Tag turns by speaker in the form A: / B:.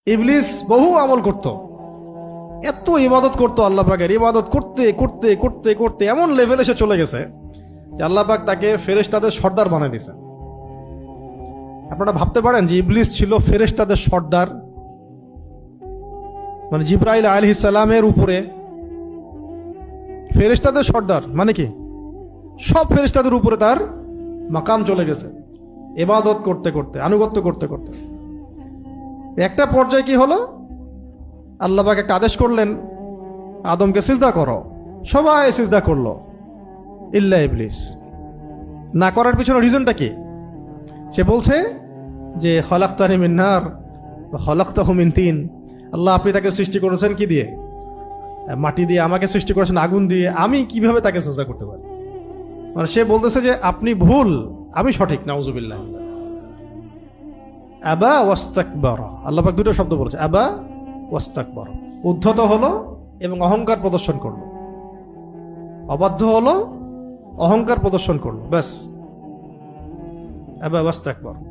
A: ইবলিস বহু আমল করত, এত ইবাদত করতো আল্লাহ পাকের, ইবাদত করতে করতে করতে করতে এমন লেভেলে সে চলে গেছে যে আল্লাহ পাক তাকে ফেরেশতাদের সর্দার বানিয়ে দিয়েছে। আপনারা ভাবতে পারেন যে ইবলিস ছিল ফেরেশতাদের সর্দার, মানে জিবরাইল আলাইহিস সালামের উপরে ফেরেশতাদের সর্দার, মানে কি সব ফেরেশতাদের উপরে তার মাকাম চলে গেছে ইবাদত করতে করতে, আনুগত্য করতে করতে। একটা পর্যায়ে কি হলো, আল্লাহ পাক একটা আদেশ করলেন, আদমকে সিজদা করো। সবাই সিজদা করলো ইল্লা ইবলিস। না করার পিছনে রিজনটা কি? সে বলছে যে খলাকতানি মিন নার ওয়া খলাকতাহু মিন তিন। আল্লাহ আপনি তাকে সৃষ্টি করেছেন কি দিয়ে? মাটি দিয়ে। আমাকে সৃষ্টি করেছেন আগুন দিয়ে, আমি কিভাবে তাকে সিজদা করতে পারি? মানে সে বলতেছে যে আপনি ভুল, আমি সঠিক। নাউজুবিল্লাহ। আবা ওয়াস্তাকবারা, আল্লাহ পাক দুটো শব্দ বলেছে, আবা ওয়াস্তাকবারা। উদ্ধত হলো এবং অহংকার প্রদর্শন করলো, অবাধ্য হলো, অহংকার প্রদর্শন করলো, ব্যাস। আবা ওয়াস্তাকবারা।